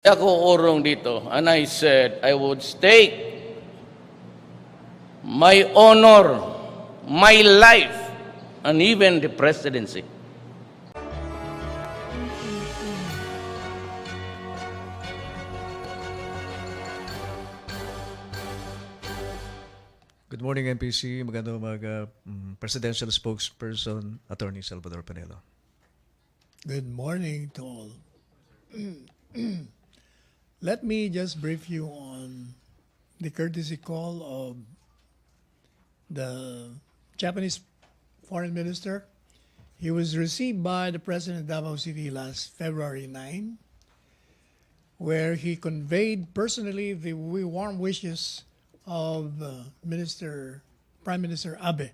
Ako urong dito, and I said I would stake my honor, my life, and even the presidency. Good morning, MPC. Magandang umaga, Presidential Spokesperson, Attorney Salvador Panelo. Good morning to all. Let me just brief you on the courtesy call of the Japanese foreign minister. He was received by the President of Davao City last February 9, where he conveyed personally the warm wishes of Prime Minister Abe,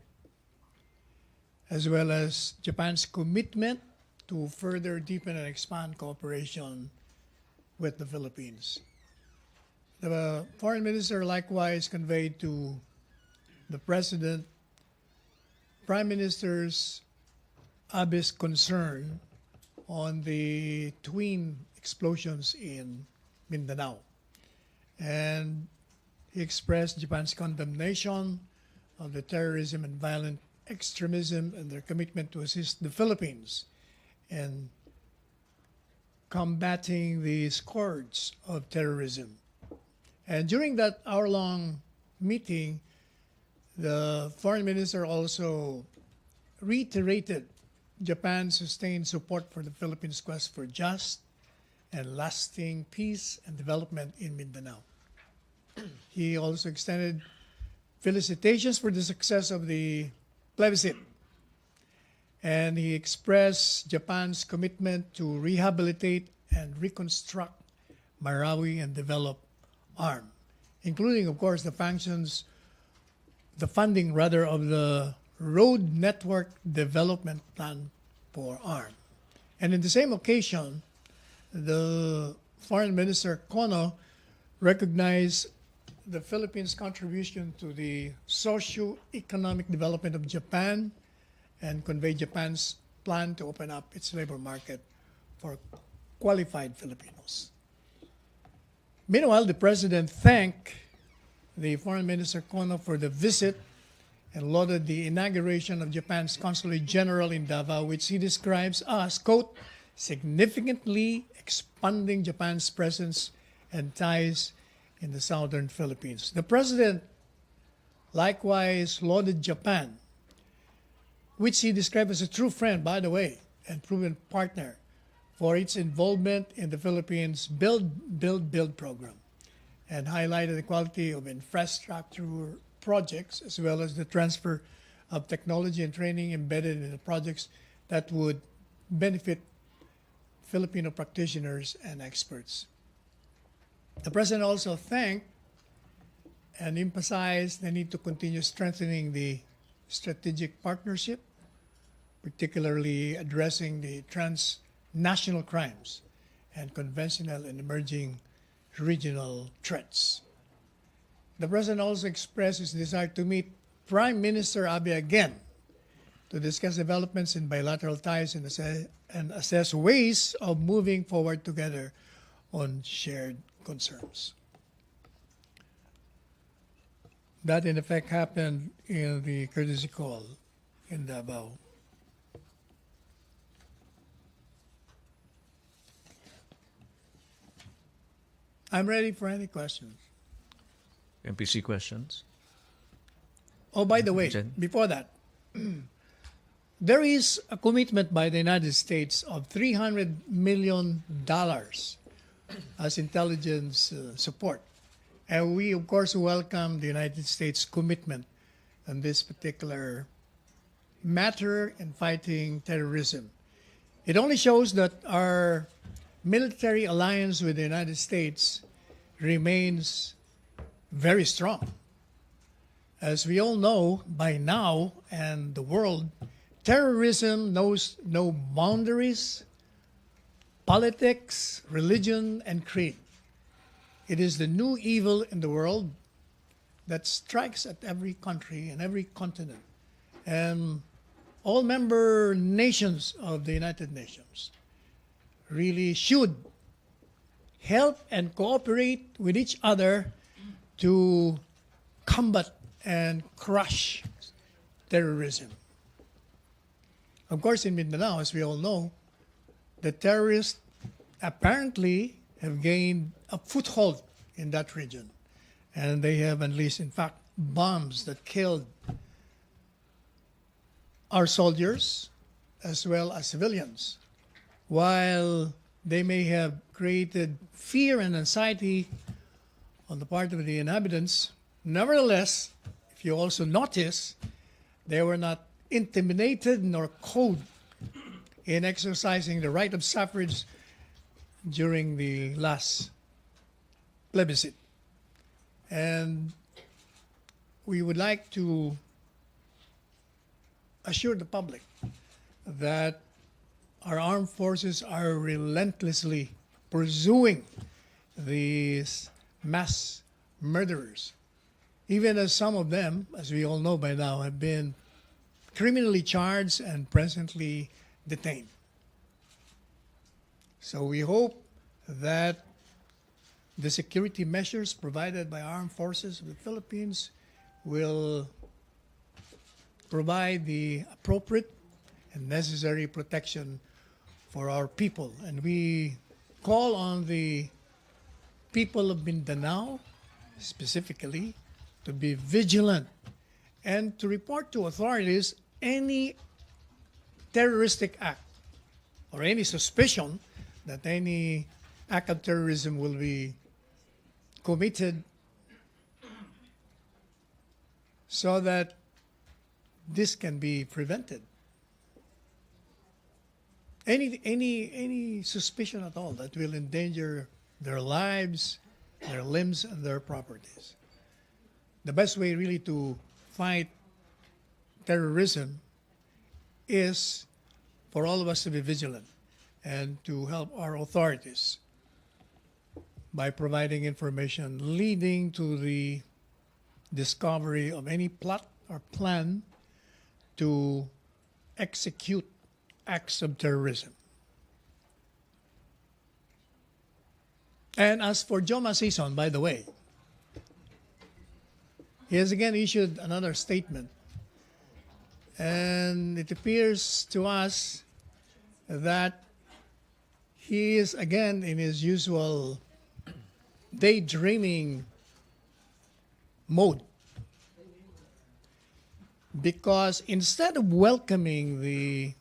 as well as Japan's commitment to further deepen and expand cooperation with the Philippines. The foreign minister likewise conveyed to the president Prime Minister's Abe's concern on the twin explosions in Mindanao. And he expressed Japan's condemnation of the terrorism and violent extremism and their commitment to assist the Philippines in combating the scourge of terrorism. And during that hour-long meeting, the foreign minister also reiterated Japan's sustained support for the Philippines' quest for just and lasting peace and development in Mindanao. He also extended felicitations for the success of the plebiscite, and he expressed Japan's commitment to rehabilitate and reconstruct Marawi and develop ARM, including, of course, the funding of the Road Network Development Plan for ARM. And in the same occasion, the Foreign Minister Kono recognized the Philippines' contribution to the socio-economic development of Japan and conveyed Japan's plan to open up its labor market for qualified Filipinos. Meanwhile, the president thanked the Foreign Minister Kono for the visit and lauded the inauguration of Japan's Consulate General in Davao, which he describes as, quote, significantly expanding Japan's presence and ties in the southern Philippines. The president likewise lauded Japan, which he described as a true friend, by the way, and proven partner for its involvement in the Philippines' Build program, and highlighted the quality of infrastructure projects as well as the transfer of technology and training embedded in the projects that would benefit Filipino practitioners and experts. The president also thanked and emphasized the need to continue strengthening the strategic partnership, particularly addressing the transnational crimes and conventional and emerging regional threats. The president also expressed his desire to meet Prime Minister Abe again to discuss developments in bilateral ties and assess ways of moving forward together on shared concerns. That, in effect, happened in the courtesy call in Davao. I'm ready for any questions. MPC questions? Oh, by the way, Jen? before that, there is a commitment by the United States of $300 million as intelligence support. And we, of course, welcome the United States commitment on this particular matter in fighting terrorism. It only shows that our military alliance with the United States remains very strong. As we all know by now, and the world, terrorism knows no boundaries, politics, religion, and creed. It is the new evil in the world that strikes at every country and every continent. And all member nations of the United Nations really should help and cooperate with each other to combat and crush terrorism. Of course, in Mindanao, as we all know, the terrorists apparently have gained a foothold in that region. And they have unleashed, in fact, bombs that killed our soldiers as well as civilians. While they may have created fear and anxiety on the part of the inhabitants, nevertheless, if you also notice, they were not intimidated nor cowed in exercising the right of suffrage during the last plebiscite. And we would like to assure the public that our armed forces are relentlessly pursuing these mass murderers, even as some of them, as we all know by now, have been criminally charged and presently detained. So we hope that the security measures provided by armed forces of the Philippines will provide the appropriate and necessary protection for our people. And we call on the people of Mindanao specifically to be vigilant and to report to authorities any terroristic act or any suspicion that any act of terrorism will be committed, so that this can be prevented. Any suspicion at all that will endanger their lives, their limbs, and their properties. The best way really to fight terrorism is for all of us to be vigilant and to help our authorities by providing information leading to the discovery of any plot or plan to execute acts of terrorism. And as for Joe Masison, by the way, he has again issued another statement. And it appears to us that he is again in his usual daydreaming mode. Because instead of welcoming the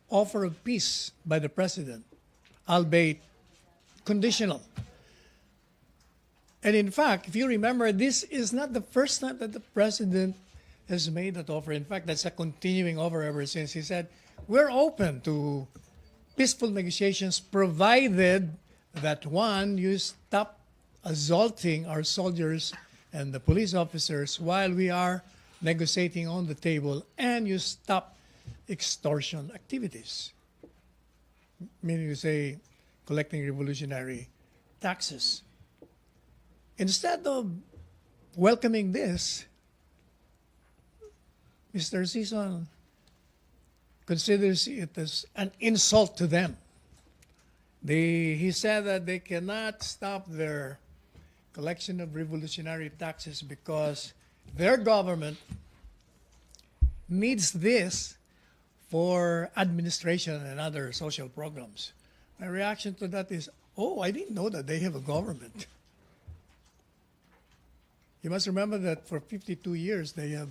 offer of peace by the president, albeit conditional. And in fact, if you remember, this is not the first time that the president has made that offer. In fact, that's a continuing offer ever since. He said, we're open to peaceful negotiations provided that, one, you stop assaulting our soldiers and the police officers while we are negotiating on the table, and you stop extortion activities, meaning to say collecting revolutionary taxes. Instead of welcoming this, Mr. Sison considers it as an insult to them. He said that they cannot stop their collection of revolutionary taxes because their government needs this for administration and other social programs. My reaction to that is, oh, I didn't know that they have a government. You must remember that for 52 years they have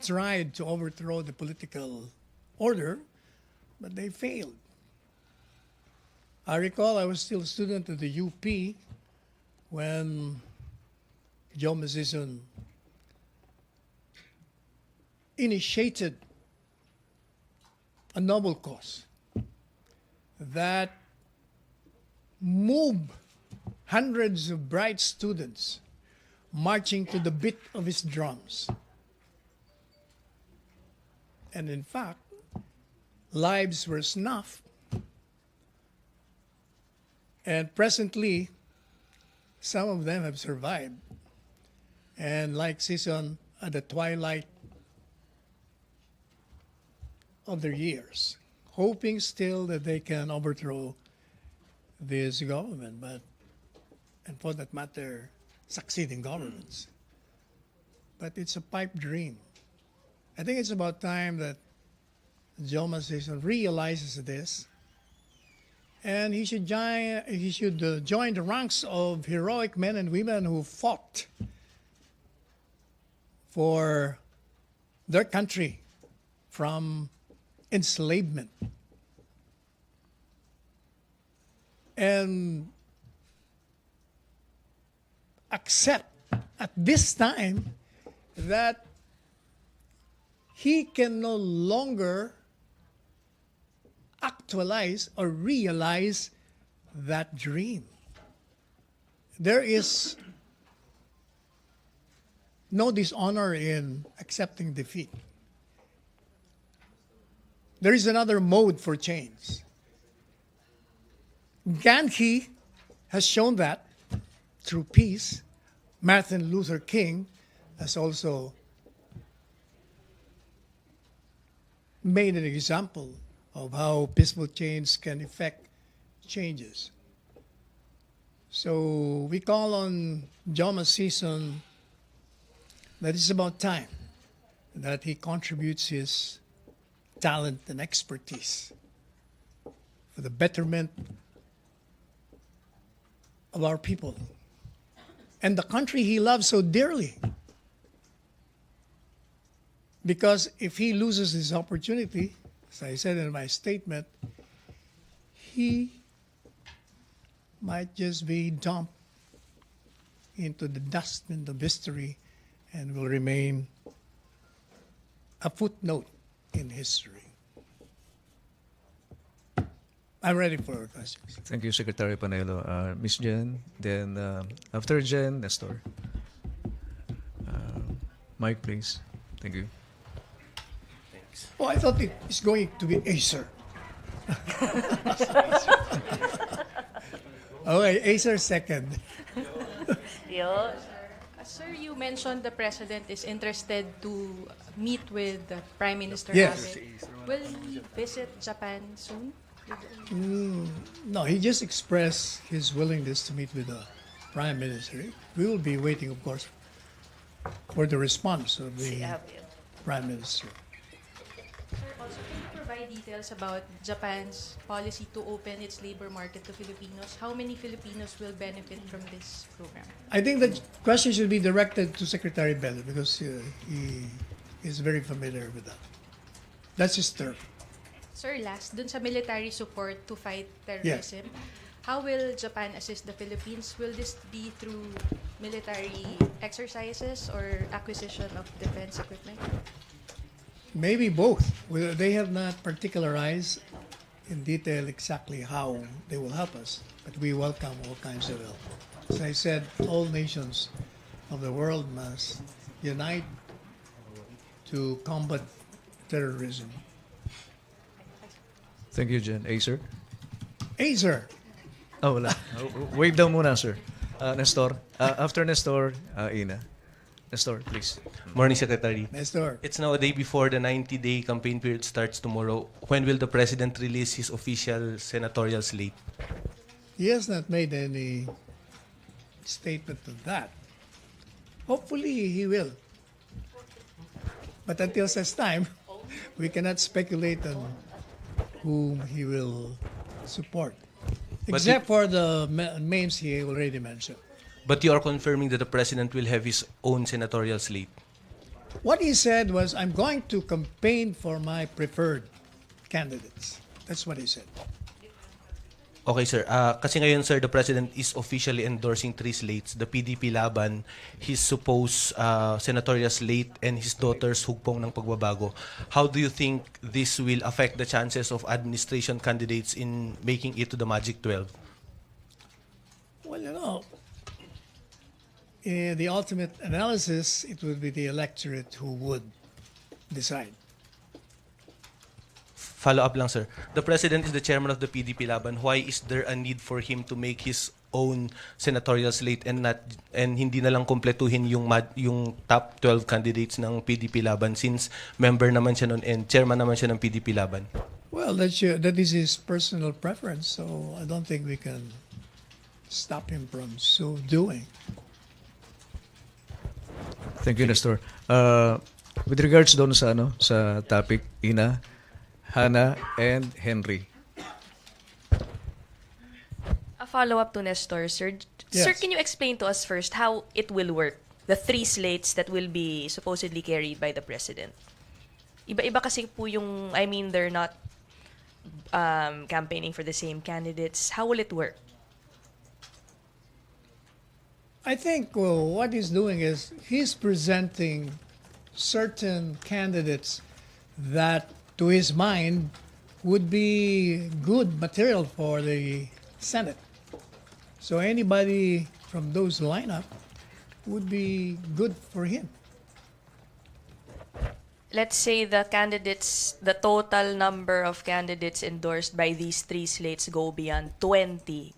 tried to overthrow the political order, but they failed. I recall I was still a student at the UP when Joe Masison initiated a noble cause that moved hundreds of bright students marching to the beat of his drums. And in fact, lives were snuffed. And presently, some of them have survived. And like Sison, at the twilight of their years, hoping still that they can overthrow this government, and for that matter, succeeding governments. But it's a pipe dream. I think it's about time that Joma Sison realizes this, and he should join the ranks of heroic men and women who fought for their country from enslavement. And accept at this time that he can no longer actualize or realize that dream. There is no dishonor in accepting defeat. There is another mode for change. Gandhi has shown that through peace. Martin Luther King has also made an example of how peaceful change can effect changes. So we call on Joma Sison that it's about time that he contributes his talent and expertise for the betterment of our people and the country he loves so dearly. Because if he loses this opportunity, as I said in my statement, he might just be dumped into the dustbin of history and will remain a footnote in history. I'm ready for questions. Thank you, Secretary Panelo. Miss Jen, then after Jen, Nestor. Mike, please. Thank you. Oh, I thought it was going to be Acer. Okay, Acer second. Sir, you mentioned the president is interested to meet with the Prime Minister Yes. Abe. Will he visit Japan soon? No, he just expressed his willingness to meet with the Prime Minister. We will be waiting, of course, for the response of the Prime Minister. Sir, also, can you provide details about Japan's policy to open its labor market to Filipinos? How many Filipinos will benefit from this program? I think the question should be directed to Secretary Bello because he is very familiar with that. That's his term. Sir, last, dun sa military support to fight terrorism, how will Japan assist the Philippines? Will this be through military exercises or acquisition of defense equipment? Maybe both. Well, they have not particularized in detail exactly how they will help us, but we welcome all kinds of help. As I said, all nations of the world must unite to combat terrorism. Thank you, Jen. Acer? Acer, Oh, wala. Wave down muna, sir. Nestor. After Nestor, Ina. Nestor, please. Morning, Secretary. Nestor. It's now a day before the 90-day campaign period starts tomorrow. When will the President release his official senatorial slate? He has not made any statement on that. Hopefully, he will. But until such time, we cannot speculate on whom he will support. But Except for the names he already mentioned. But you are confirming that the President will have his own senatorial slate. What he said was, I'm going to campaign for my preferred candidates. That's what he said. Okay, sir. Kasi ngayon, sir, the President is officially endorsing 3 slates. The PDP Laban, his supposed senatorial slate, and his daughter's hugpong ng pagbabago. How do you think this will affect the chances of administration candidates in making it to the Magic 12? Well, in the ultimate analysis, it would be the electorate who would decide. Follow-up lang, sir. The President is the chairman of the PDP Laban. Why is there a need for him to make his own senatorial slate and hindi na lang kumpletuhin yung top 12 candidates ng PDP Laban since member naman siya nun and chairman naman siya ng PDP Laban? Well, that is his personal preference, so I don't think we can stop him from so doing. Thank you, Nestor. With regards doon sa sa topic, Ina, Hannah, and Henry. A follow-up to Nestor, sir. Yes. Sir, can you explain to us first how it will work? The 3 slates that will be supposedly carried by the president. Iba-iba kasi po yung, I mean, they're not campaigning for the same candidates. How will it work? I think what he's doing is he's presenting certain candidates that, to his mind, would be good material for the Senate. So anybody from those lineup would be good for him. Let's say the total number of candidates endorsed by these 3 slates go beyond 20.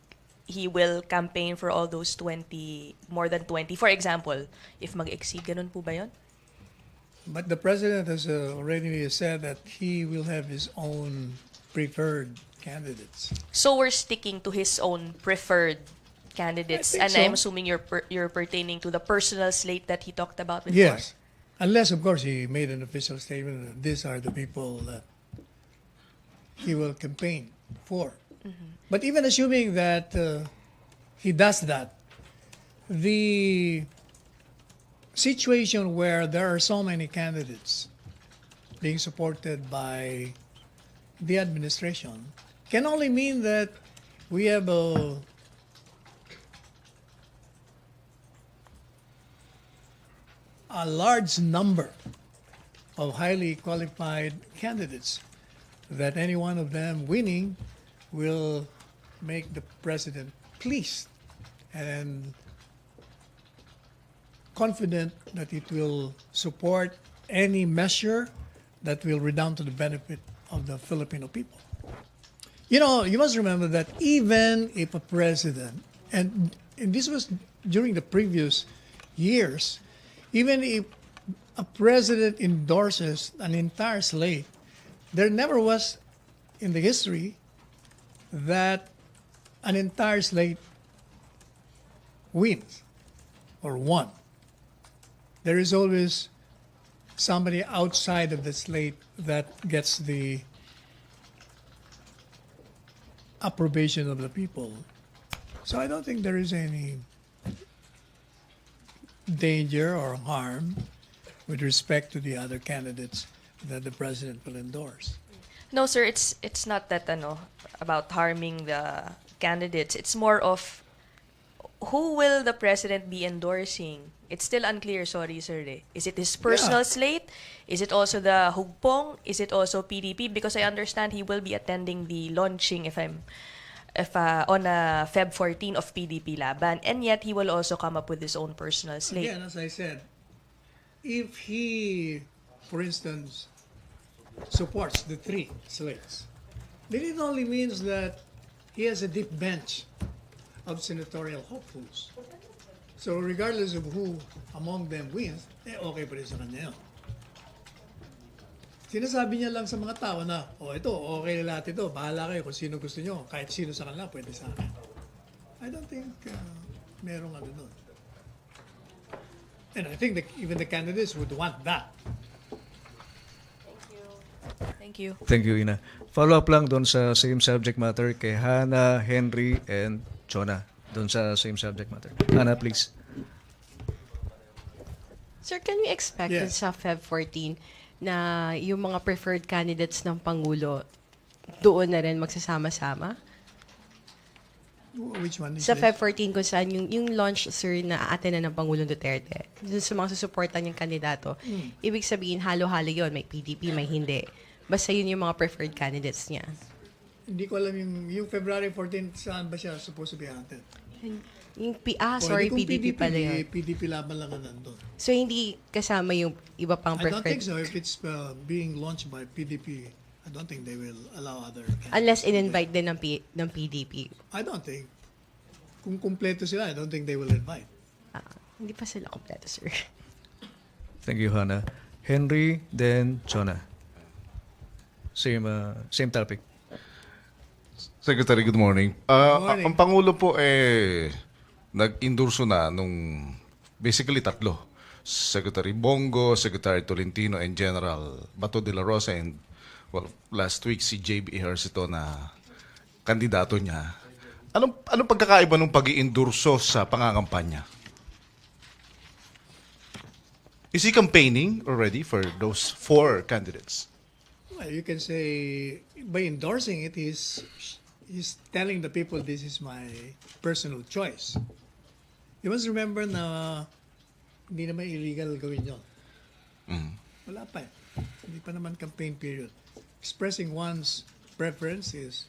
He will campaign for all those 20, more than 20. For example, if mag-exceed, ganun po ba yun? But the president has already said that he will have his own preferred candidates. So we're sticking to his own preferred candidates, I think and so. I'm assuming you're pertaining to the personal slate that he talked about before. Yes. Unless, of course, he made an official statement that these are the people that he will campaign for. But even assuming that he does that, the situation where there are so many candidates being supported by the administration can only mean that we have a large number of highly qualified candidates that any one of them winning will make the president pleased and confident that it will support any measure that will redound to the benefit of the Filipino people. You know, you must remember that even if a president, and this was during the previous years, even if a president endorses an entire slate, there never was in the history that an entire slate wins or won. There is always somebody outside of the slate that gets the approbation of the people. So I don't think there is any danger or harm with respect to the other candidates that the president will endorse. No, sir, it's not that about harming the candidates. It's more of who will the president be endorsing? It's still unclear, sorry, sir. Is it his personal slate? Is it also the hugpong? Is it also PDP? Because I understand he will be attending the launching on Feb 14 of PDP Laban, and yet he will also come up with his own personal slate. Again, as I said, if he, for instance, supports the 3 slates, then it only means that he has a deep bench of senatorial hopefuls. So regardless of who among them wins, okay pa rin sa kanya yun. Sinasabi niya lang sa mga tao na, ito, okay lahat ito, bahala kayo kung sino gusto nyo, kahit sino sa kanila, pwede sa akin. I don't think merong doon. And I think that even the candidates would want that. Thank you. Thank you, Ina. Follow-up lang doon sa same subject matter kay Hannah, Henry, and Chona. Doon sa same subject matter. Hannah, please. Sir, can we expect Yes. sa Feb 14 na yung mga preferred candidates ng Pangulo doon na rin magsasama-sama? Which one is Sa this? Feb 14 kung saan yung launch, sir, na aatin na ng Pangulong Duterte. Dun sa mga susuportan niyang kandidato. Ibig sabihin, halo-halo yun. May PDP, may hindi. Basta yun yung mga preferred candidates niya. Hindi ko alam yung February 14, saan ba siya supposed to be attended? Sorry, Kung PDP pala yun. PDP laban lang nandun. So, hindi kasama yung iba pang I don't think preferred. so. If it's being launched by PDP, I don't think they will allow other candidates. Unless in-invite din ng PDP. I don't think. Kung kumpleto sila, I don't think they will invite. Hindi pa sila kompleto, sir. Thank you, Hannah. Henry, then Chona. same topic. Secretary, good morning. morning. Ang Pangulo po nag-endorso na nung basically tatlo. Secretary Bongo, Secretary Tolentino, and General Bato de la Rosa, and well, last week si JB Ejercito na kandidato niya. Anong pagkakaiba ng pag-iendorso sa pangangampanya? Is he campaigning already for those 4 candidates? Well, you can say by endorsing it, he's telling the people this is my personal choice. You must remember na hindi naman illegal gawin yun. Wala pa eh. Hindi pa naman campaign period. Expressing one's preference is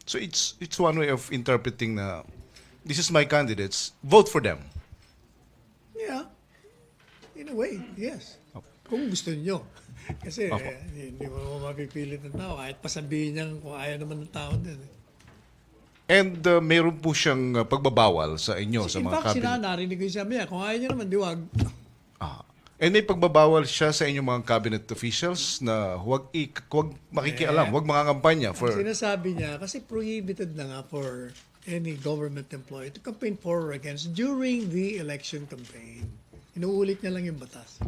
So it's one way of interpreting na this is my candidates, vote for them. yeah, in a way, yes. Kung gusto niyo. Kasi Opo. hindi mo mapipilit ng tao kahit pasabihin niya kung ayaw naman ng tao din. And mayroon po siyang pagbabawal sa inyo, sa In mga fact, cabinet. narinig ko yung sabi niya, kung ayaw niya naman, diwag. And may pagbabawal siya sa inyong mga cabinet officials na huwag makikialam, huwag mangangampanya for... Ang sinasabi niya, kasi prohibited na nga for any government employee to campaign for or against during the election campaign. Inuulit niya lang yung batas.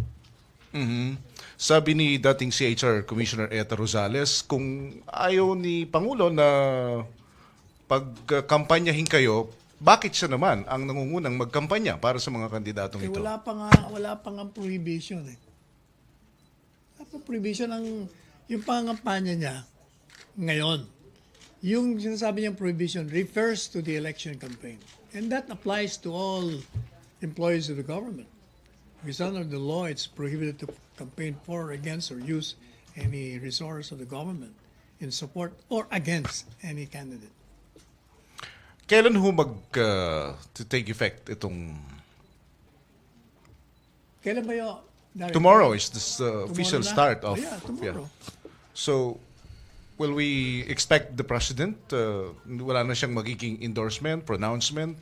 Sabi ni dating CHR Commissioner Eta Rosales, kung ayaw ni Pangulo na pagkampanyahin kayo, bakit siya naman ang nangungunang magkampanya para sa mga kandidatong Eh, ito? wala pa nga prohibition eh. Wala pa prohibition yung pangampanya niya ngayon. Yung sinasabi niyang prohibition refers to the election campaign. And that applies to all employees of the government. Because under the law, it's prohibited to campaign for, against, or use any resource of the government in support or against any candidate. Kailan ho to take effect itong... Kailan ba yun? Darren? Tomorrow is this Tomorrow official na? start of... Yeah, tomorrow. So, will we expect the President, wala na siyang magiging endorsement, pronouncement,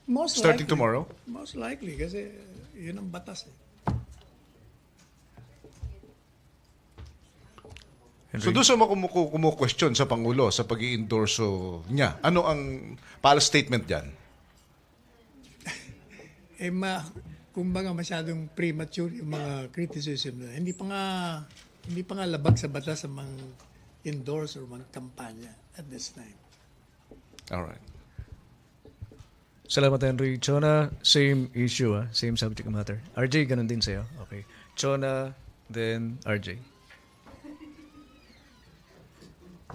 Most starting likely. tomorrow? Most likely, kasi yun ang batas eh. So doon sa kumu-question sa Pangulo sa pag-i-endorso niya, ano ang pala statement diyan? Kumbaga masyadong premature yung mga criticism na hindi pa nga labag sa batas ang mga endorse or mga kampanya at this time. All right. Salamat, Henry. Chona, same issue, same subject matter. RJ, ganun din sa'yo. Okay. Chona, then RJ.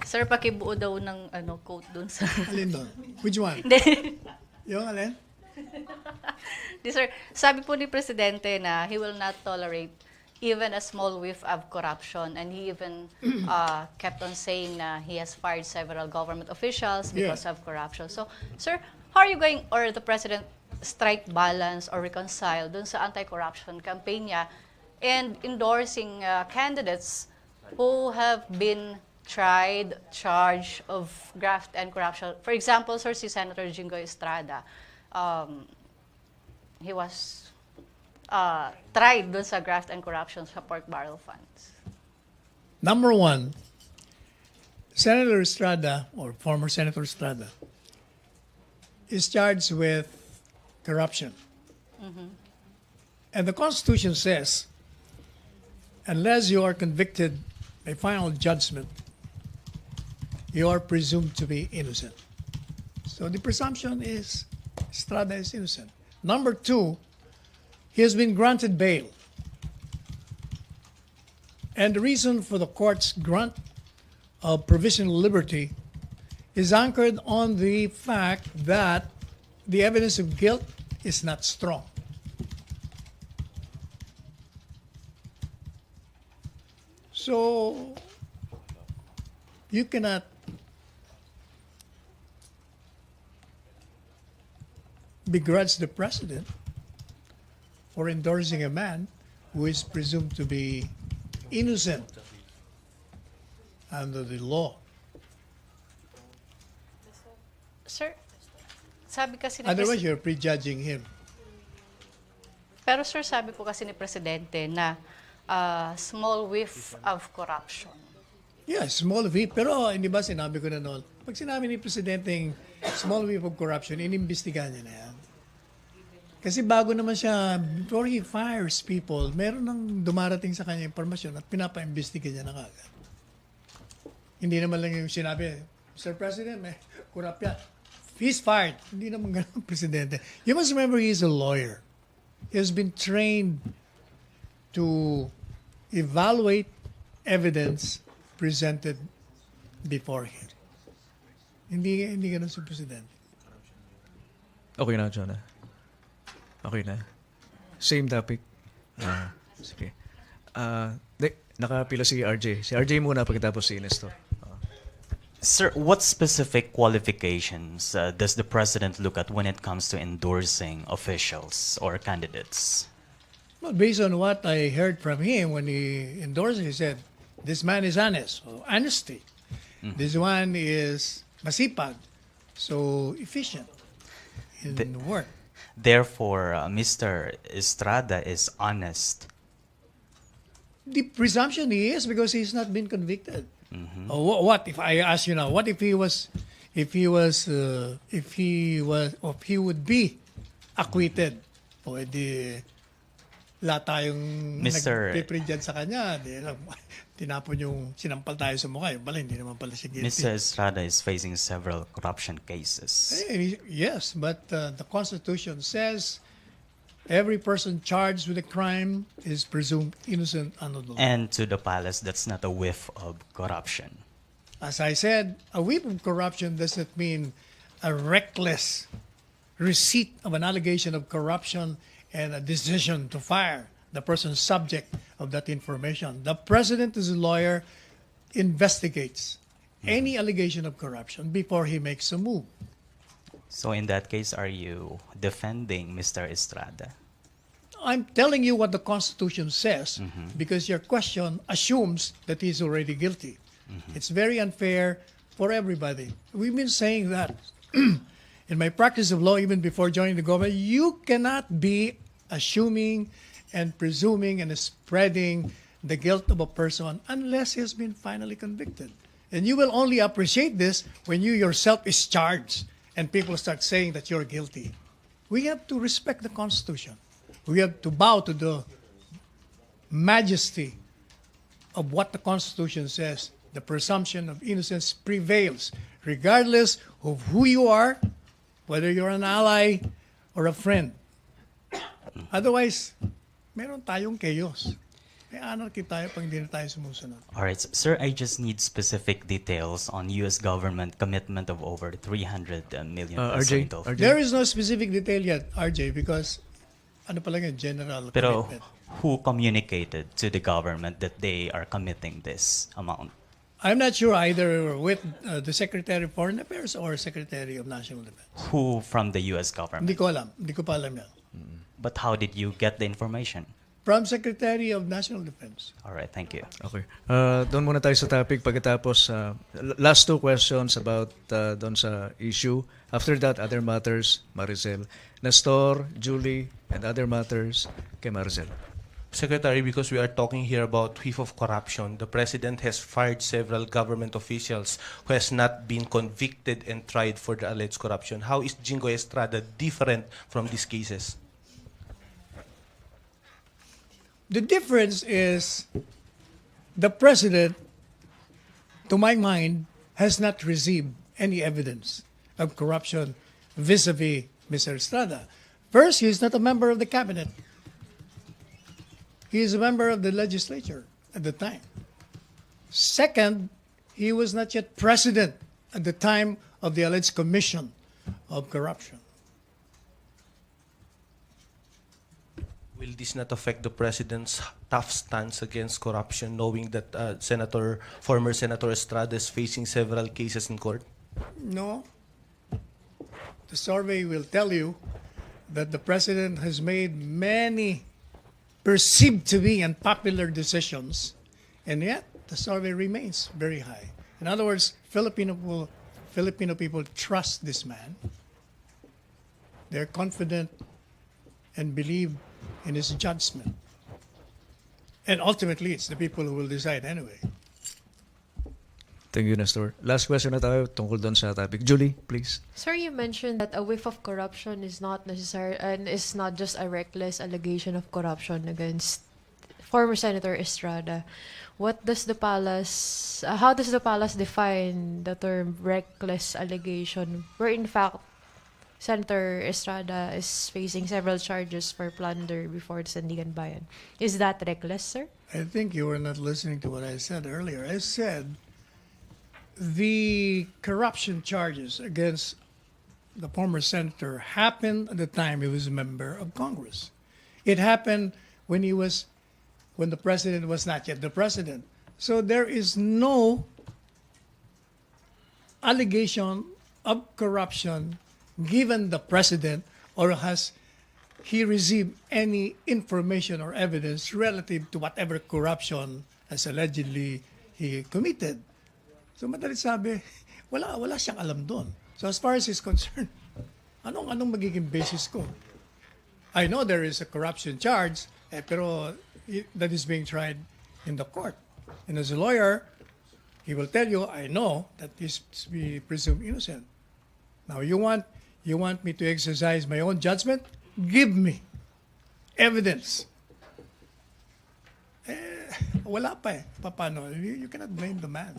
Sir, pakibuo daw ng quote dun sa... Alin doon? Which one? Hindi. Yung alin? Di, sir, sabi po ni Presidente na he will not tolerate even a small whiff of corruption, and he even kept on saying na he has fired several government officials because of corruption. So, sir, how are you going, or the President, strike balance or reconcile dun sa anti-corruption campaign niya and endorsing candidates who have been charged of graft and corruption? For example, sir, si Senator Jingoy Estrada, he was tried dun sa graft and corruption sa pork barrel funds. Number one, Senator Estrada, or former Senator Estrada, is charged with corruption. And the Constitution says, unless you are convicted by final judgment, you are presumed to be innocent. So the presumption is Estrada is innocent. Number two, he has been granted bail. And the reason for the court's grant of provisional liberty is anchored on the fact that the evidence of guilt is not strong. So you cannot begrudge the president for endorsing a man who is presumed to be innocent under the law. Sir, sabi kasi ni Otherwise, you're prejudging him. Pero sir, sabi po kasi ni Presidente na a small whiff of corruption. Yeah, small V. Pero hindi ba sinabi ko na noon, pag sinabi ni Presidenteng small V of corruption, inimbestigahan niya na yan. Kasi bago naman siya, before he fires people, meron nang dumarating sa kanya impormasyon at pinapa-imbestiga niya na kagad. Hindi naman lang yung sinabi, Mr. President, may kurap yan. He's fired. Hindi naman ganun ang Presidente. You must remember he's a lawyer. He has been trained to evaluate evidence presented before him. Hindi ganun si Presidente. Okay na, Jonah. Okay na. Same topic. Sige. Nakapila si RJ. Si RJ muna pagkatapos si Nestor. Sir, what specific qualifications does the president look at when it comes to endorsing officials or candidates? Well, based on what I heard from him when he endorsed it, he said, this man is honest. So, honesty. This one is masipag. So, efficient in work. Therefore, Mr. Estrada is honest. The presumption he is because he's not been convicted. What if I ask you now? What if he would be acquitted? O edi lahat tayong Mr. nagpipredyan sa kanya. Tinapon yung sinampal tayo sa mukha. Yung pala, hindi naman pala siya guilty. Mr. Estrada is facing several corruption cases. Yes, but the Constitution says every person charged with a crime is presumed innocent under the law. And to the palace, that's not a whiff of corruption. As I said, a whiff of corruption doesn't mean a reckless receipt of an allegation of corruption and a decision to fire the person subject of that information. The president, as a lawyer, investigates any allegation of corruption before he makes a move. So in that case, are you defending Mr. Estrada? I'm telling you what the Constitution says because your question assumes that he's already guilty. It's very unfair for everybody. We've been saying that in my practice of law, even before joining the government, you cannot be assuming and presuming and spreading the guilt of a person unless he has been finally convicted. And you will only appreciate this when you yourself is charged and people start saying that you're guilty. We have to respect the Constitution. We have to bow to the majesty of what the Constitution says. The presumption of innocence prevails, regardless of who you are, whether you're an ally or a friend. Otherwise, meron tayong chaos. May anarchy tayo pag hindi na tayo sumusunod. All right, sir, I just need specific details on U.S. government commitment of over 300 million pesos. RJ? There is no specific detail yet, RJ, because ano pa lang yung general Pero commitment. who communicated to the government that they are committing this amount? I'm not sure either with the Secretary of Foreign Affairs or Secretary of National Defense. Who from the U.S. government? Hindi ko alam. Hindi ko pa alam yan. But how did you get the information? From Secretary of National Defense. All right, thank you. Okay. Doon muna tayo sa topic pagkatapos last two questions about doon sa issue. After that, other matters, Maricel. Nestor, Julie, and other matters kay Maricel. Secretary, because we are talking here about whiff of corruption, the President has fired several government officials who has not been convicted and tried for the alleged corruption. How is Jingoy Estrada different from these cases? The difference is the President, to my mind, has not received any evidence of corruption vis-a-vis Mr. Estrada. First, he is not a member of the cabinet. He is a member of the legislature at the time. Second, he was not yet president at the time of the alleged commission of corruption. Will this not affect the President's tough stance against corruption, knowing that former Senator Estrada is facing several cases in court? No. The survey will tell you that the President has made many perceived to be unpopular decisions, and yet the survey remains very high. In other words, Filipino people trust this man. They're confident and believe in his judgment. And ultimately, it's the people who will decide anyway. Thank you, Nestor. Last question na tayo tungkol doon sa topic. Julie, please. Sir, you mentioned that a whiff of corruption is not necessary and is not just a reckless allegation of corruption against former Senator Estrada. What does the palace? How does the palace define the term reckless allegation, where in fact Senator Estrada is facing several charges for plunder before the Sandigan Bayan? Is that reckless, sir? I think you were not listening to what I said earlier. I said the corruption charges against the former senator happened at the time he was a member of Congress. It happened when the president was not yet the president. So there is no allegation of corruption given the president, or has he received any information or evidence relative to whatever corruption as allegedly he committed. So madalit sabi, wala siyang alam doon. So as far as he's concerned, anong magiging basis ko? I know there is a corruption charge, pero that is being tried in the court. And as a lawyer, he will tell you, I know that he's to be presumed innocent. Now you want me to exercise my own judgment? Give me evidence. Wala pa eh. Paano? You cannot blame the man.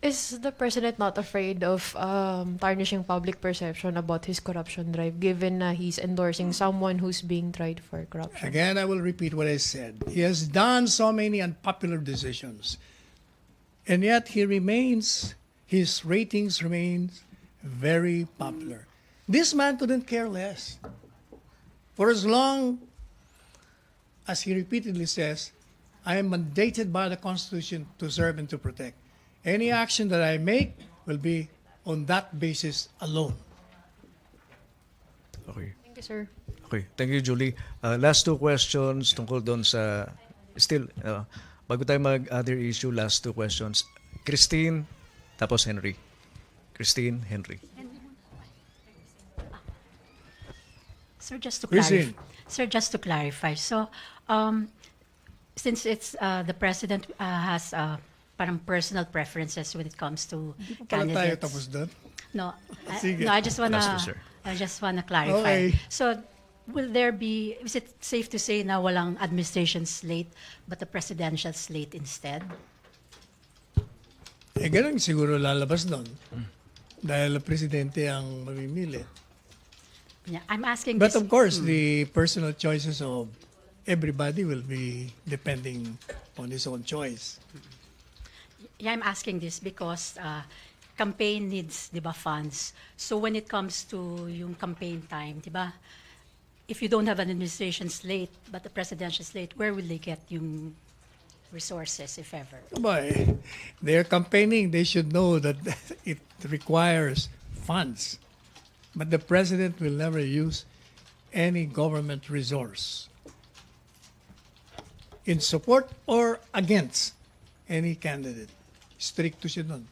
Is the president not afraid of tarnishing public perception about his corruption drive, given na he's endorsing someone who's being tried for corruption? Again, I will repeat what I said. He has done so many unpopular decisions, and yet his ratings remains very popular. This man couldn't care less. For as long as he repeatedly says, I am mandated by the Constitution to serve and to protect. Any action that I make will be on that basis alone. Okay. Thank you, sir. Okay. Thank you, Julie. Last two questions tungkol doon sa... Still, bago tayo mag-other issue, last two questions. Christine, tapos Henry. Christine, Henry. Sir, just to Christine. clarify. So, since it's the president has parang personal preferences when it comes to Pala tayo candidates. tapos doon. No, Sige. I just Last two, sir. wanna clarify. Okay. So, is it safe to say na walang administration slate but a presidential slate instead? Ganun siguro lalabas doon. Dahil presidente ang mamimili. Yeah, I'm asking But this. of course, the personal choices of everybody will be depending on his own choice. Yeah, I'm asking this because campaign needs, di ba, funds. So when it comes to yung campaign time, di ba, if you don't have an administration slate but a presidential slate, where will they get yung resources, if ever? Boy, they're campaigning. They should know that it requires funds. But the president will never use any government resource in support or against any candidate. Stricto siya dun.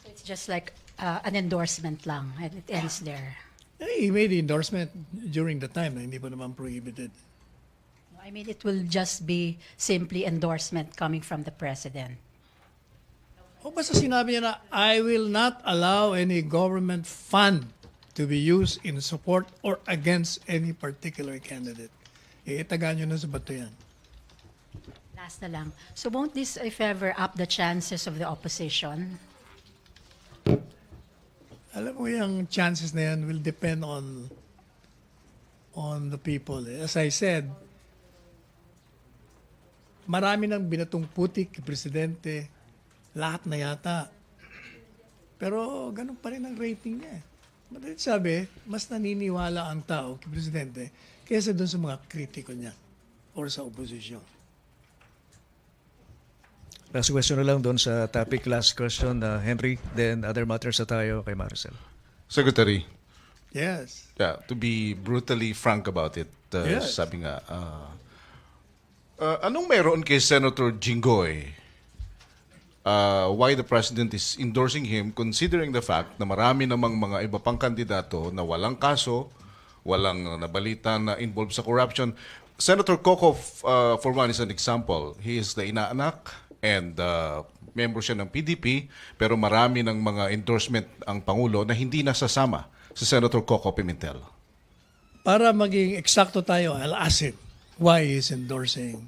It's just like an endorsement lang, and it ends there. He made the endorsement during the time na hindi pa naman prohibited. I mean, it will just be simply endorsement coming from the president. O basta sinabi niya na, I will not allow any government fund to be used in support or against any particular candidate. Itagaan nyo na sa bato yan. Last na lang. So won't this, if ever, up the chances of the opposition? Alam mo yung chances na yan will depend on the people. As I said, marami nang binatong putik kay Presidente, lahat na yata. Pero ganun pa rin ang rating niya. Madalit sabi, mas naniniwala ang tao kay Presidente kaysa doon sa mga kritiko niya or sa oposisyon. Last question na lang doon sa topic. Last question, Henry. Then other matters na tayo kay Maricel. Secretary, Yes. yeah, to be brutally frank about it, Yes. sabi nga, anong meron kay Senator Jinggoy? Why the President is endorsing him considering the fact na marami namang mga iba pang kandidato na walang kaso, walang nabalita na involved sa corruption. Senator Coco, for one, is an example. He is the inaanak and member siya ng PDP, pero marami ng mga endorsement ang Pangulo na hindi nasasama si Senator Coco Pimentel. Para maging eksakto tayo, I'll ask him why he's endorsing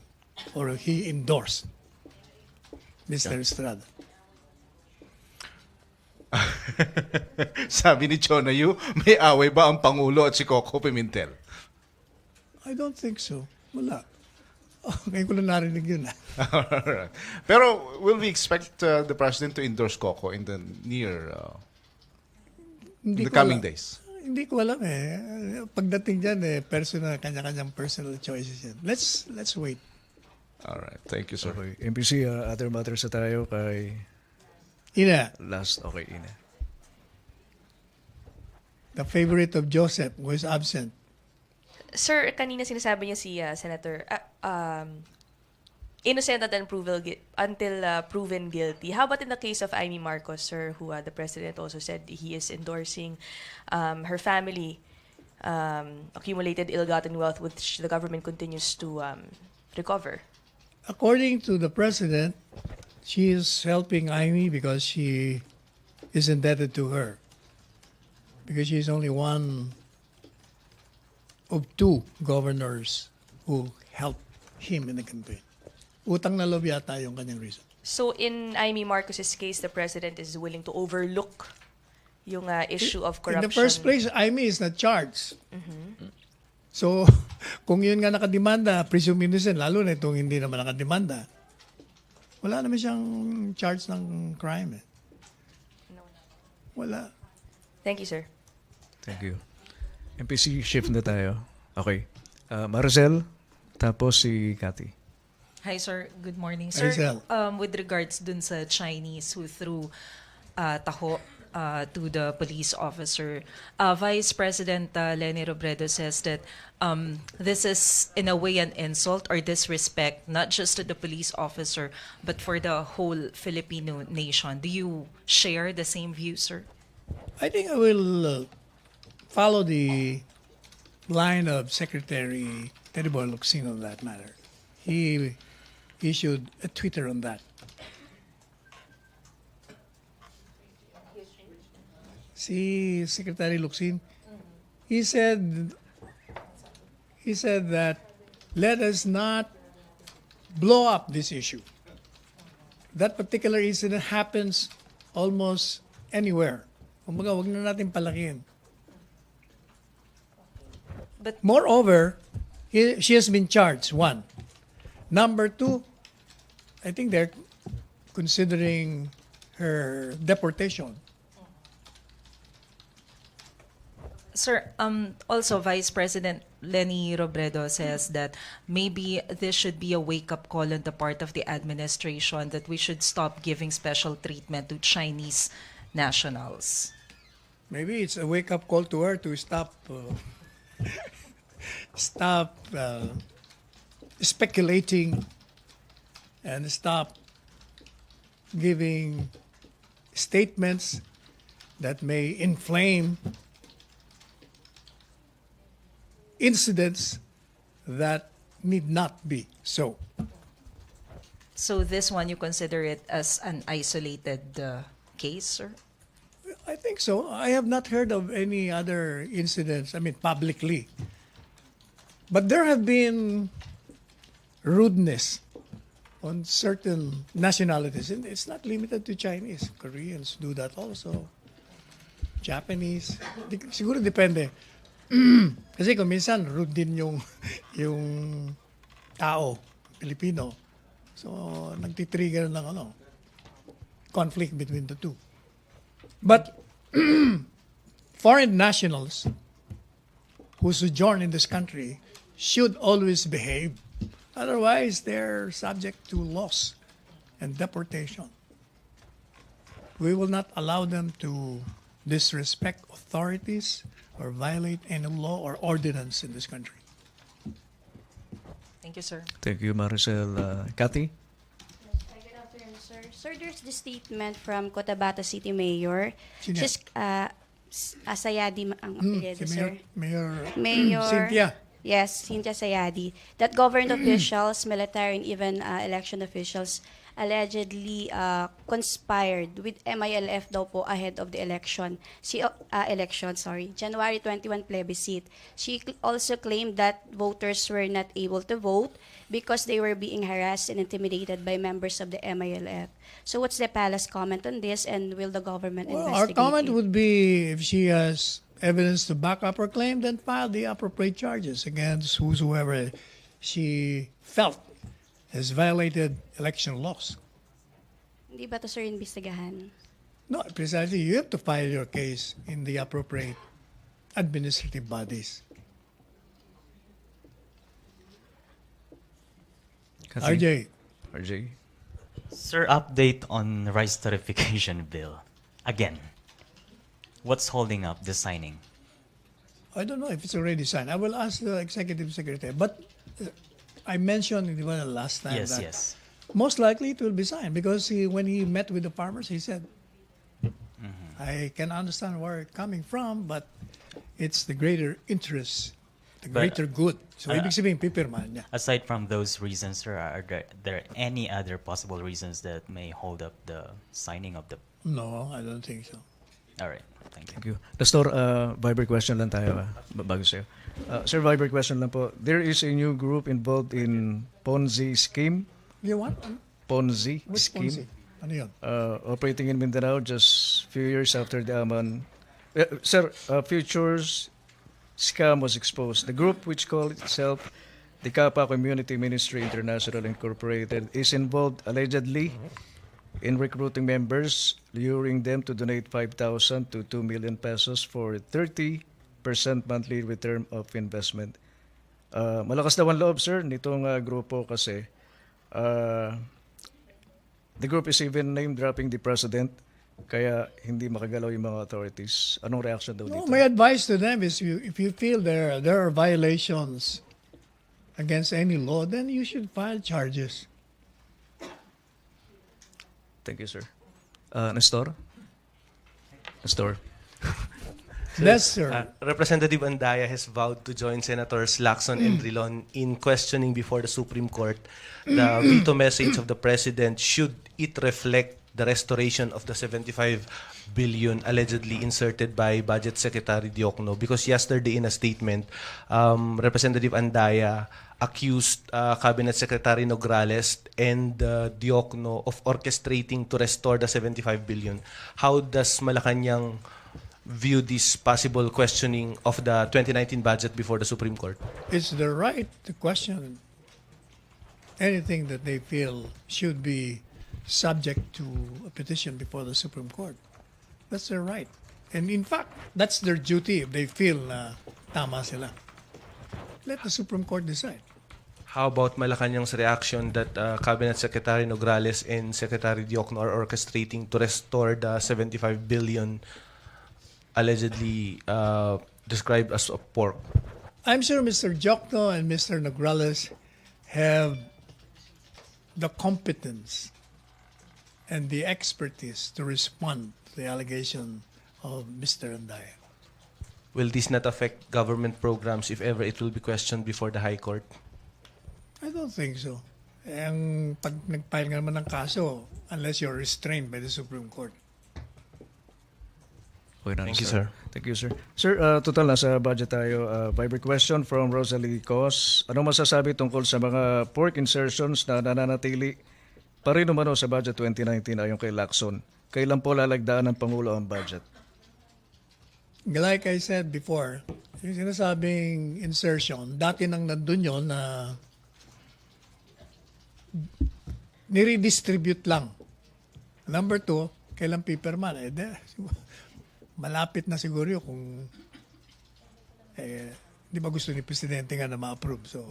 or he endorsed Mr. Estrada. Sabi ni Chona Yu, may away ba ang Pangulo at si Coco Pimentel? I don't think so. Wala. Oh, ngayon ko lang narinig yun. Alright. Pero will we expect the President to endorse Coco in the near, in the coming days? Hindi ko alam eh. Pagdating dyan personal, kanya-kanyang personal choices yan. Let's wait. Alright, thank you, sir. Okay, MPC, other matters na tayo kay Ina, last. Okay, Ina. the favorite of Joseph who is absent. Sir, kanina sinasabi niya si Senator, innocent until proven guilty. How about in the case of Amy Marcos, sir, who the President also said he is endorsing her family accumulated ill-gotten wealth which the government continues to recover? According to the President, she is helping Amy because she is indebted to her. Because she is only one of two governors who helped him in the campaign. Utang na loob yata yung kanyang reason. So in Amy Marcos's case, the President is willing to overlook yung issue of corruption. In the first place, Amy is not charged. So, kung yun nga nakademanda, presume innocent, lalo na itong hindi naman nakademanda, wala naman siyang charge ng crime. Wala. Thank you, sir. Thank you. MPC, shift na tayo. Okay. Maricel, tapos si Cathy. Hi, sir. Good morning. Hi, Sir, Sel. with regards dun sa Chinese who threw taho to the police officer, Vice President Leni Robredo says that this is in a way an insult or disrespect, not just to the police officer, but for the whole Filipino nation. Do you share the same view, sir? I think I will follow the line of Secretary Teddy Boy Locsin on that matter. He issued a Twitter on that. See Secretary Locsin, he said that let us not blow up this issue. That particular incident happens almost anywhere. Kumbaga, wag na natin palakihin. But Moreover, she has been charged, one. Number two, I think they're considering her deportation. Sir, also Vice President Leni Robredo says that maybe this should be a wake-up call on the part of the administration that we should stop giving special treatment to Chinese nationals. Maybe it's a wake-up call to her to stop speculating and stop giving statements that may inflame incidents that need not be so. So this one, you consider it as an isolated case, sir? I think so. I have not heard of any other incidents, publicly. But there have been rudeness on certain nationalities. And it's not limited to Chinese. Koreans do that also. Japanese. Siguro depende. Kasi kung minsan rude din yung tao, Pilipino. So, nagtitrigger ng conflict between the two. But foreign nationals who sojourn in this country should always behave. Otherwise, they're subject to loss and deportation. We will not allow them to disrespect authorities or violate any law or ordinance in this country. Thank you, sir. Thank you, Maricel. Cathy? Good afternoon, sir. Sir, there's this statement from Cotabato City Mayor. Sino? She's Asayadi ang apelyido, Si sir. Mayor Mayor Cynthia. Yes, Cynthia Sayadi, that government officials, military, and even election officials allegedly conspired with MILF daw po ahead of the election. January 21 plebiscite. She also claimed that voters were not able to vote because they were being harassed and intimidated by members of the MILF. So what's the palace comment on this, and will the government Well, our investigate comment it? would be if she has evidence to back up her claim, then file the appropriate charges against whosoever she felt has violated election laws. Hindi ba to, sir, imbestigahan? No, precisely. You have to file your case in the appropriate administrative bodies. RJ. RJ. Sir, update on rice tarification bill. Again, what's holding up the signing? I don't know if it's already signed. I will ask the executive secretary. But I mentioned in the last time Yes, that yes. most likely it will be signed because when he met with the farmers, he said, I can understand where it's coming from, but it's the greater interest, the But, greater good. So, ibig sabihin, pipirmahan niya. Aside from those reasons, sir, are there any other possible reasons that may hold up the signing of the... No, I don't think so. All right, thank you. Thank you. Pastor, Viber question lang tayo bago sa'yo. Sir, Viber question lang po. There is a new group involved in Ponzi scheme. You want? Ponzi Which scheme. Ponzi? Ano yun? Operating in Mindanao just few years after the Aman. Sir, Futures scam was exposed. The group, which called itself the Kappa Community Ministry International Incorporated, is involved allegedly in recruiting members, luring them to donate 5,000 to 2 million pesos for 30% monthly return of investment. Malakas daw ang loob, sir, nitong grupo kasi the group is even name-dropping the president, kaya hindi makagalaw yung mga authorities. Anong reaction daw No, dito? my advice to them is if you feel there are violations against any law, then you should file charges. Thank you, sir. Nestor? Nestor? Yes, sir. Representative Andaya has vowed to join Senators Lacson and Drilon in questioning before the Supreme Court the veto message of the President. Should it reflect the restoration of the 75 billion allegedly inserted by Budget Secretary Diokno? Because yesterday in a statement, Representative Andaya accused Cabinet Secretary Nograles and Diokno of orchestrating to restore the 75 billion. How does Malacañang view this possible questioning of the 2019 budget before the Supreme Court? It's their right to question anything that they feel should be subject to a petition before the Supreme Court. That's their right. And in fact, that's their duty if they feel tama sila. Let the Supreme Court decide. How about Malacañang's reaction that Cabinet Secretary Nograles and Secretary Diokno are orchestrating to restore the 75 billion allegedly described as a pork? I'm sure Mr. Diokno and Mr. Nograles have the competence and the expertise to respond to the allegation of Mr. Andaya. Will this not affect government programs if ever it will be questioned before the High Court? I don't think so. Ang pag nag-file nga naman ng kaso, unless you're restrained by the Supreme Court. Okay na, Thank you, sir. Thank you, sir. Sir, total nasa budget tayo. Viber question from Rosalie Cos. Anong masasabi tungkol sa mga pork insertions na nananatili pa rin umano sa budget 2019 ayon kay Lacson? Kailan po lalagdaan ng Pangulo ang budget? Like I said before, yung sinasabing insertion, dati nang nandun yun na nire-distribute lang. Number 2, kailan pipirman? Malapit na siguro yun kung di ba gusto ni Presidente nga na ma-approve. So,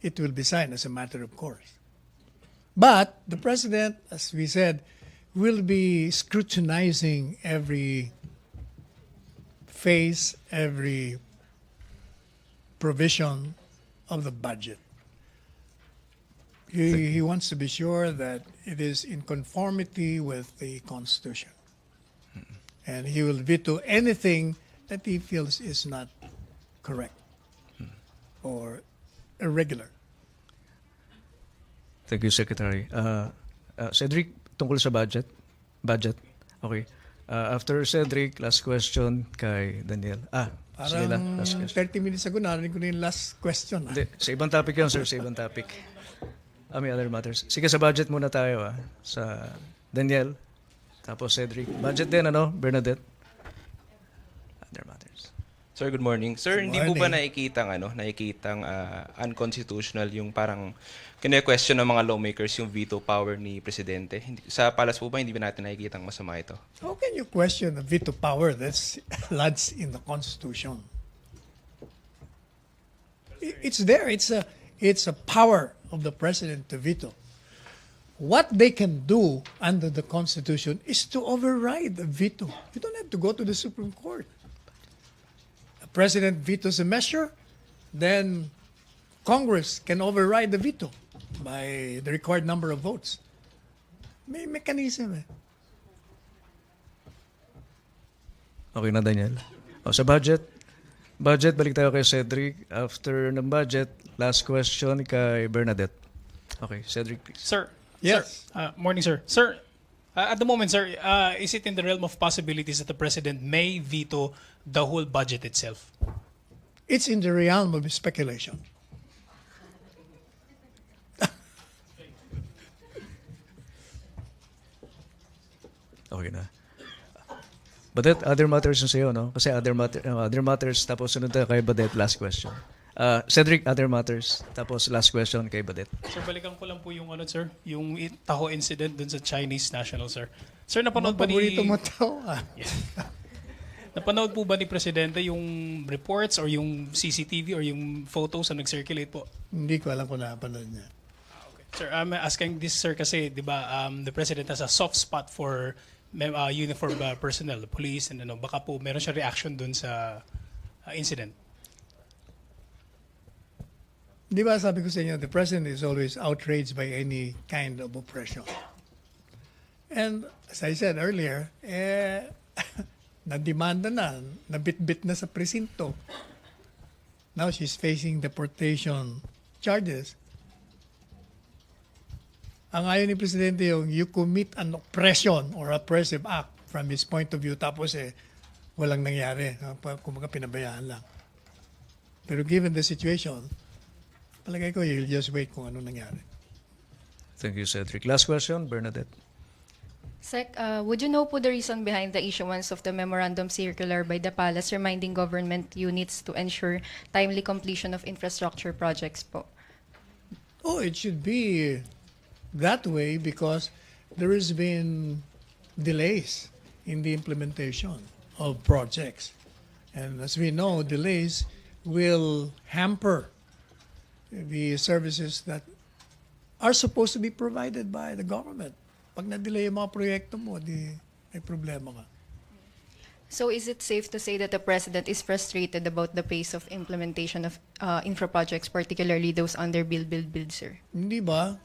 it will be signed as a matter of course. But the President, as we said, will be scrutinizing every phase, every provision of the budget. He wants to be sure that it is in conformity with the Constitution. And he will veto anything that he feels is not correct or irregular. Thank you, Secretary. Cedric, tungkol sa budget. Okay. After Cedric, last question kay Daniel. Sige lang, Parang last question. 30 minutes ago, narinig ko na yung last question. Hindi, sa ibang topic yun, sir. Sa ibang topic. May other matters. Sige, sa budget muna tayo. Sa Daniel, tapos Cedric. Budget din, Bernadette? Other matters. Sir, good morning. Sir, Good hindi po ba morning. nakikitang unconstitutional yung parang kine-question ng mga lawmakers yung veto power ni Presidente? Sa palas po ba, hindi ba natin nakikitang masama ito? How can you question the veto power that's lodged in the Constitution? It's there. It's a power of the president to veto. What they can do under the Constitution is to override the veto. You don't have to go to the Supreme Court. The president vetoes a measure, then Congress can override the veto by the required number of votes. May mechanism. Okay na, Daniel. Sa budget, balik tayo kay Cedric. After ng budget, last question kay Bernadette. Okay, Cedric, please. Sir. Yes. Sir, morning, sir. Sir, at the moment, sir, is it in the realm of possibilities that the president may veto the whole budget itself? It's in the realm of speculation. Okay na. Badet, other matters yung sa'yo, no? Kasi other matters, tapos sunod tayo kay Badet, last question. Cedric, other matters, tapos last question kay Badet. Sir, balikan ko lang po yung sir, yung Taho incident dun sa Chinese national, sir. Sir, napanood ba ni... Paborito mo tao, Napanood po ba ni Presidente yung reports or yung CCTV or yung photos na nag-circulate po? Hindi ko alam kung napanood niya. Sir, I'm asking this, sir, kasi, di ba, the President has a soft spot for uniform personnel, the police, and baka po meron siya reaction dun sa incident. Di ba sabi ko sa inyo, the president is always outraged by any kind of oppression. And as I said earlier, na-demanda na, nabit-bit na sa presinto. Now she's facing deportation charges. Ang ayaw ni Presidente yung you commit an oppression or oppressive act from his point of view, tapos walang nangyari. Kumbaga pinabayaan lang. Pero given the situation, palagay ko you'll just wait kung ano nangyari. Thank you, Cedric. Last question, Bernadette. Sec, would you know po the reason behind the issuance of the memorandum circular by the palace reminding government units to ensure timely completion of infrastructure projects po? Oh, it should be that way because there has been delays in the implementation of projects. And as we know, delays will hamper the services that are supposed to be provided by the government. Pag na-delay yung mga proyekto mo, di may problema ka. So is it safe to say that the President is frustrated about the pace of implementation of infra projects, particularly those under build, sir? Hindi ba?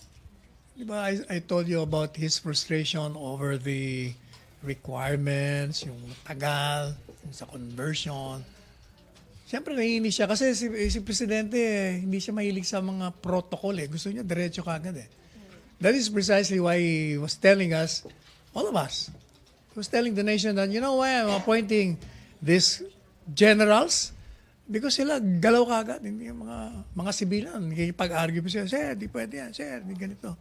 Di ba I told you about his frustration over the requirements, yung tagal, yung sa conversion. Siyempre naiinis siya kasi si Presidente hindi siya mahilig sa mga protocol Gusto niya diretso kagad That is precisely why he was telling us, all of us, he was telling the nation that, you know why I'm appointing these generals? Because sila galaw kagad, hindi yung mga sibilan. Nakikipag-argue pa sila, sir, di pwede yan, sir, di ganito.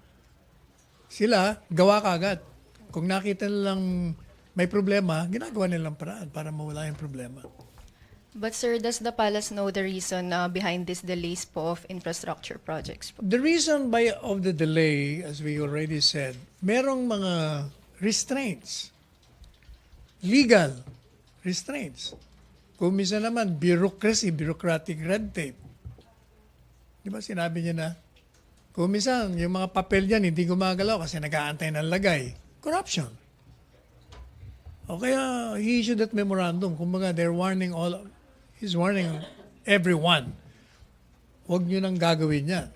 Sila, gawa kagad. Kung nakita nilang may problema, ginagawa nilang paraan para mawala yung problema. But sir, does the palace know the reason behind this delays po of infrastructure projects po? The reason of the delay, as we already said, merong mga restraints. Legal restraints. Kung minsan naman, bureaucratic red tape. Di ba sinabi niya na, kung minsan, yung mga papel niyan hindi gumagalaw kasi nag-aantay ng lagay. Corruption. O kaya, he issued that memorandum. Kumbaga, he's warning everyone. Huwag nyo nang gagawin yan.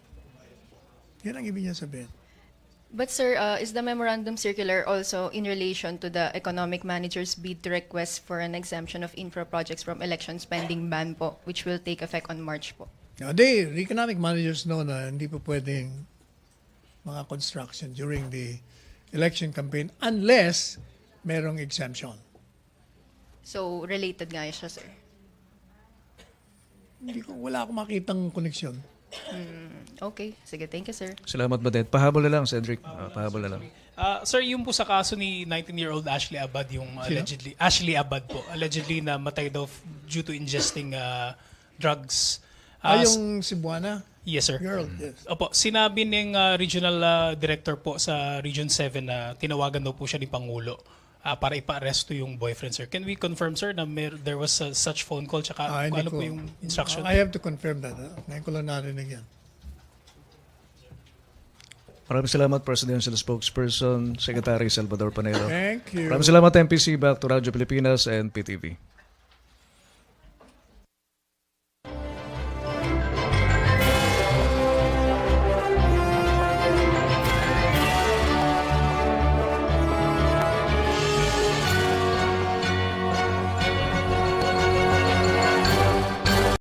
Yan ang ibig niya sabihin. But sir, is the memorandum circular also in relation to the economic manager's bid to request for an exemption of infra projects from election spending ban po, which will take effect on March po? The economic managers know na hindi po pwedeng mga construction during the election campaign unless merong exemption. So, related nga siya, sir. Wala akong makitang koneksyon. Okay. Sige, thank you, sir. Salamat, Badet. Pahabol na lang, Cedric. Pahabol na lang. Sir, yung po sa kaso ni 19-year-old Ashley Abad, yung allegedly, Ashley Abad po, allegedly na matay daw due to ingesting drugs. Yung Cebuana? Yes, sir. Girl, yes. Opo, sinabi ng regional director po sa Region 7 na tinawagan daw po siya ni Pangulo para ipa-arresto yung boyfriend, sir. Can we confirm, sir, na there was such phone call tsaka kung ano po yung instruction? I have to confirm that. Ngayon ko lang narinig yan. Maraming salamat, Presidential Spokesperson, Secretary Salvador Panelo. Thank you. Maraming salamat, MPC. Back to Radyo Pilipinas and PTV.